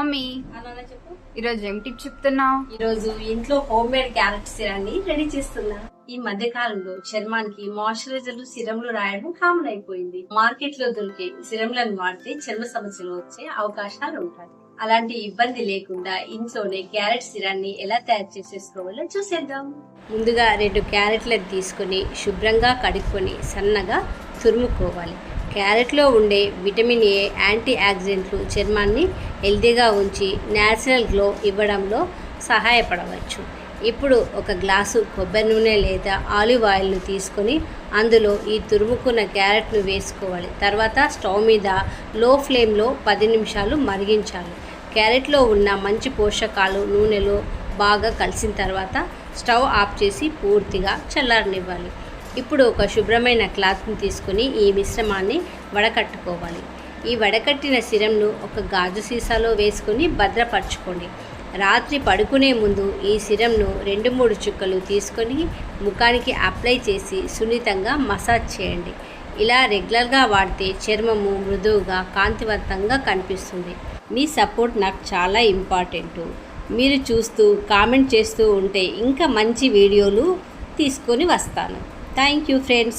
Mummy చెప్పు. ఈరోజు ఏం టిప్ చెప్తున్నావు? ఈరోజు ఇంట్లో హోమ్ మేడ్ క్యారెట్ సిరాన్ని రెడీ చేస్తున్నా. ఈ మధ్య కాలంలో చర్మానికి మాయిశ్చరైజర్లు సిరంలు రాయడం కామన్ అయిపోయింది. మార్కెట్ లో దొరికే సిరంలను వాడితే చర్మ సమస్యలు వచ్చే అవకాశాలు ఉంటాయి. అలాంటి ఇబ్బంది లేకుండా ఇంట్లోనే క్యారెట్ సిరాన్ని ఎలా తయారు చేసేసుకోవాలో చూసేద్దాం. ముందుగా 2 క్యారెట్లను తీసుకుని శుభ్రంగా కడుక్కొని సన్నగా తురుముకోవాలి. క్యారెట్లో ఉండే విటమిన్ ఏ యాంటీ ఆక్సిడెంట్లు చర్మాన్ని హెల్తీగా ఉంచి న్యాచురల్ గ్లో ఇవ్వడంలో సహాయపడవచ్చు. ఇప్పుడు ఒక గ్లాసు కొబ్బరి నూనె లేదా ఆలివ్ ఆయిల్ను తీసుకొని అందులో ఈ తురుముకున్న క్యారెట్ను వేసుకోవాలి. తర్వాత స్టవ్ మీద లో ఫ్లేమ్లో 10 నిమిషాలు మరిగించాలి. క్యారెట్లో ఉన్న మంచి పోషకాలు నూనెలో బాగా కలిసిన తర్వాత స్టవ్ ఆఫ్ చేసి పూర్తిగా చల్లారనివ్వాలి. ఇప్పుడు ఒక శుభ్రమైన క్లాత్ని తీసుకొని ఈ మిశ్రమాన్ని వడకట్టుకోవాలి. ఈ వడకట్టిన సిరంను ఒక గాజు సీసాలో వేసుకొని భద్రపరచుకోండి. రాత్రి పడుకునే ముందు ఈ సిరంను 2-3 చుక్కలు తీసుకొని ముఖానికి అప్లై చేసి సున్నితంగా మసాజ్ చేయండి. ఇలా రెగ్యులర్గా వాడితే చర్మము మృదువుగా కాంతివంతంగా కనిపిస్తుంది. మీ సపోర్ట్ నాకు చాలా ఇంపార్టెంట్. మీరు చూస్తూ కామెంట్ చేస్తూ ఉంటే ఇంకా మంచి వీడియోలు తీసుకొని వస్తాను. Thank you, friends.